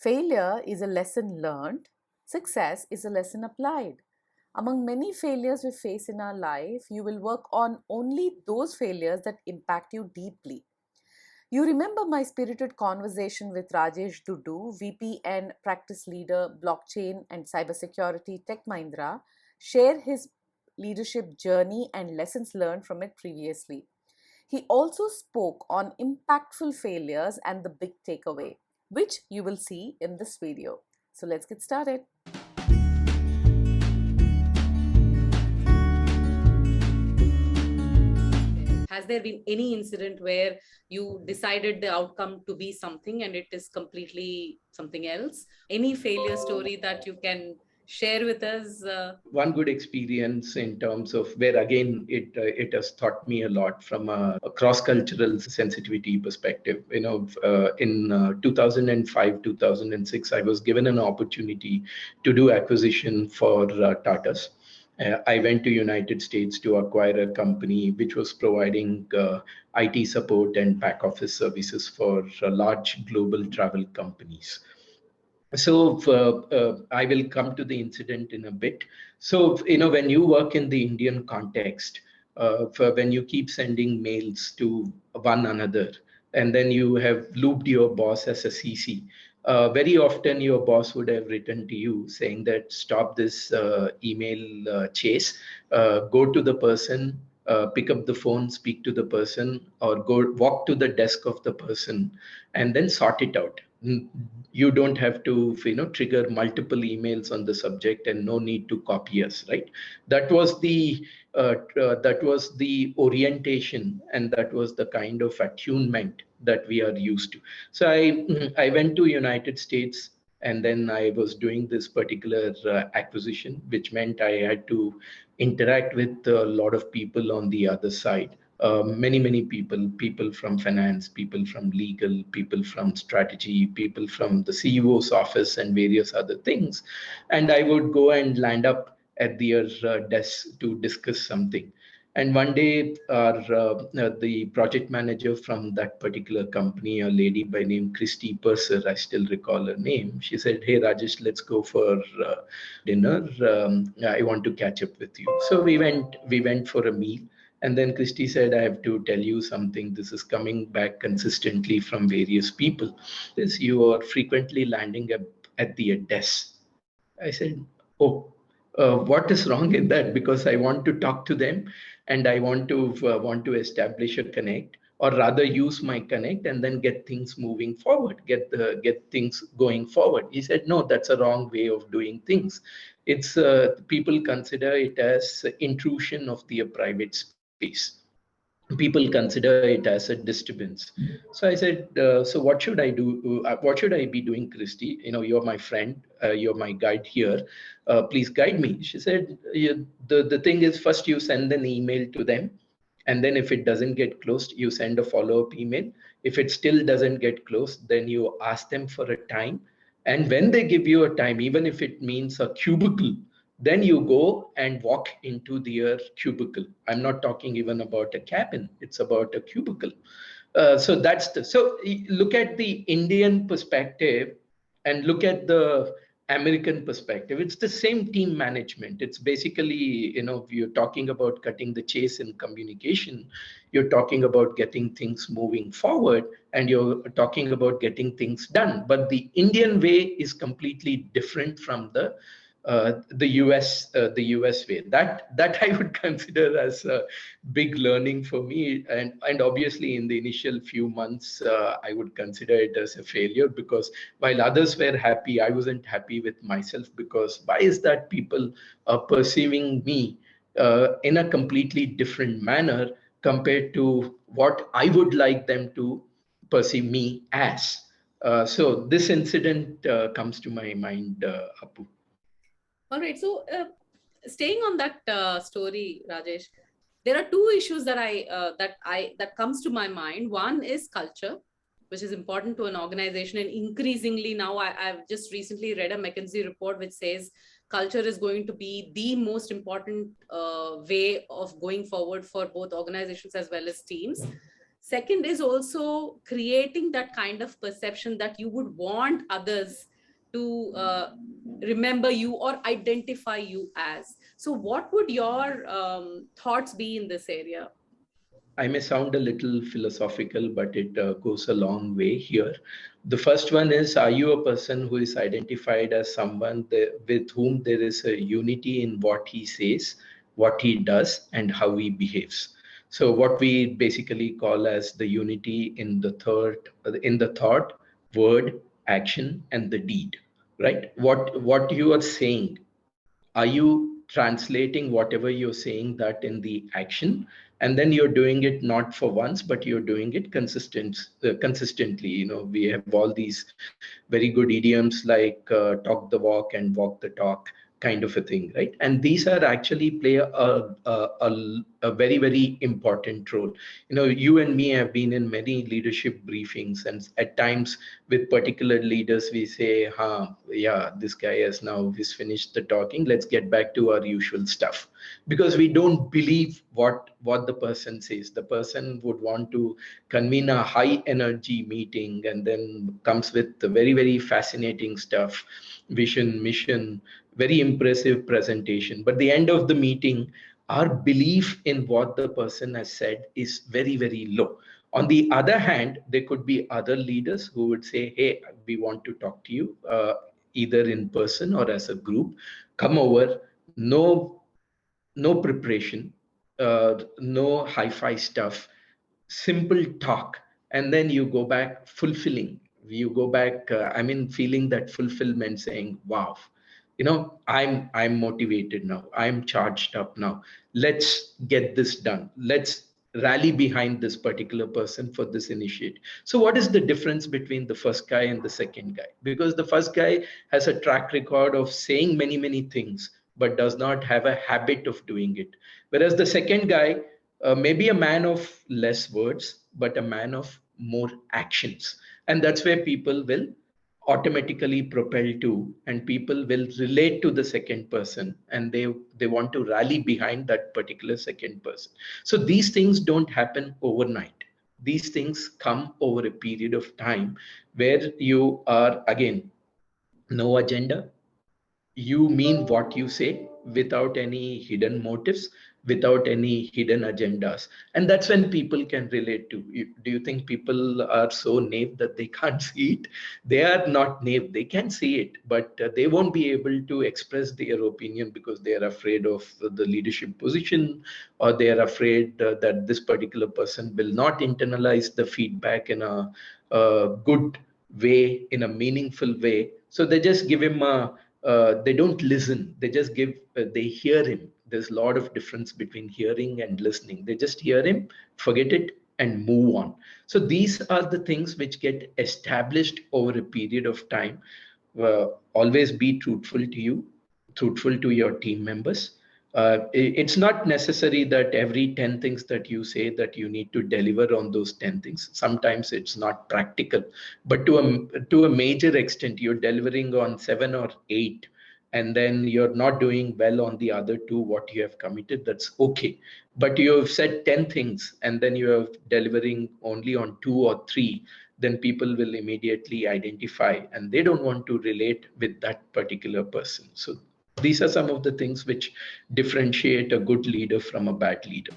Failure is a lesson learned, success is a lesson applied. Among many failures we face in our life, you will work on only those failures that impact you deeply. You remember my spirited conversation with Rajesh Dudu, VP and practice leader, blockchain and cybersecurity Tech Mahindra, share his leadership journey and lessons learned from it previously. He also spoke on impactful failures and the big takeaway, which you will see in this video. So let's get started. Has there been any incident where you decided the outcome to be something and it is completely something else? Any failure story that you can share with us? One good experience in terms of where again it has taught me a lot from a cross-cultural sensitivity perspective. In 2005 2006 I was given an opportunity to do acquisition for Tata's. I went to United States to acquire a company which was providing IT support and back office services for large global travel companies. So I will come to the incident in a bit. So, when you work in the Indian context, when you keep sending mails to one another, and then you have looped your boss as a CC, very often your boss would have written to you saying that stop this email chase, go to the person, pick up the phone, speak to the person, or go walk to the desk of the person, and then sort it out. You don't have to trigger multiple emails on the subject, and no need to copy us, right? That was the orientation, and that was the kind of attunement that we are used to. So I went to United States, and then I was doing this particular acquisition, which meant I had to interact with a lot of people on the other side. Many people from finance, people from legal, people from strategy, people from the CEO's office, and various other things. And I would go and land up at their desk to discuss something. And one day, the project manager from that particular company, a lady by name Christy Purser, I still recall her name, she said, "Hey, Rajesh, let's go for dinner. I want to catch up with you." So we went for a meal. And then Christy said, "I have to tell you something. This is coming back consistently from various people. Is you are frequently landing at the desk." I said, "Oh, what is wrong in that? Because I want to talk to them, and I want to establish a connect, or rather use my connect and then get things moving forward, get things going forward." He said, "No, that's a wrong way of doing things. It's people consider it as intrusion of their private space. People consider it as a disturbance." So I said, "So what should I do? What should I be doing, Christy? You're my friend. You're my guide here. Please guide me." She said, the thing is, first you send an email to them. And then if it doesn't get closed, you send a follow-up email. If it still doesn't get closed, then you ask them for a time. And when they give you a time, even if it means a cubicle, then you go and walk into their cubicle. I'm not talking even about a cabin, it's about a cubicle. Look at the Indian perspective and look at the American perspective. It's the same team management. It's basically, you're talking about cutting the chase in communication, you're talking about getting things moving forward, and you're talking about getting things done. But the Indian way is completely different from the US way. That I would consider as a big learning for me, and obviously in the initial few months, I would consider it as a failure, because while others were happy, I wasn't happy with myself. Because why is that people are perceiving me in a completely different manner compared to what I would like them to perceive me as? So this incident comes to my mind, Apu. All right. So, staying on that story, Rajesh, there are two issues that comes to my mind. One is culture, which is important to an organization, and increasingly now I've just recently read a McKinsey report which says culture is going to be the most important way of going forward for both organizations as well as teams. Second is also creating that kind of perception that you would want others to remember you or identify you as. So what would your thoughts be in this area? I may sound a little philosophical, but it goes a long way here. The first one is, are you a person who is identified as someone with whom there is a unity in what he says, what he does, and how he behaves? So what we basically call as the unity in the thought, word, action, and the deed, right? What you are saying, are you translating whatever you're saying that in the action, and then you're doing it not for once but you're doing it consistently. We have all these very good idioms like talk the walk and walk the talk, kind of a thing, right? And these are actually play a very, very important role. You and me have been in many leadership briefings, and at times with particular leaders we say, yeah, this guy he's finished the talking, let's get back to our usual stuff, because we don't believe what the person says. The person would want to convene a high energy meeting and then comes with the very, very fascinating stuff, vision, mission, very impressive presentation. But the end of the meeting, our belief in what the person has said is very, very low. On the other hand, there could be other leaders who would say, hey, we want to talk to you, either in person or as a group. Come over. No preparation, no hi-fi stuff, simple talk, and then you go back fulfilling. You go back, feeling that fulfillment, saying, wow, I'm motivated now, I'm charged up now, let's get this done, let's rally behind this particular person for this initiative. So what is the difference between the first guy and the second guy? Because the first guy has a track record of saying many, many things but does not have a habit of doing it, whereas the second guy may be a man of less words but a man of more actions. And that's where people will automatically propel to, and people will relate to the second person, and they want to rally behind that particular second person. So these things don't happen overnight. These things come over a period of time, where you are, again, no agenda, you mean what you say without any hidden motives, without any hidden agendas. And that's when people can relate to you. Do you think people are so naive that they can't see it? They are not naive, they can see it, but they won't be able to express their opinion because they are afraid of the leadership position, or they are afraid that this particular person will not internalize the feedback in a good way, in a meaningful way. So they just give him they don't listen, they just they hear him. There's a lot of difference between hearing and listening. They just hear him, forget it, and move on. So these are the things which get established over a period of time. Always be truthful to you, truthful to your team members. It's not necessary that every 10 things that you say that you need to deliver on those 10 things. Sometimes it's not practical, but to a major extent, you're delivering on 7 or 8, and then you're not doing well on the other 2, what you have committed, that's okay. But you have said 10 things and then you are delivering only on 2 or 3, then people will immediately identify and they don't want to relate with that particular person. So these are some of the things which differentiate a good leader from a bad leader.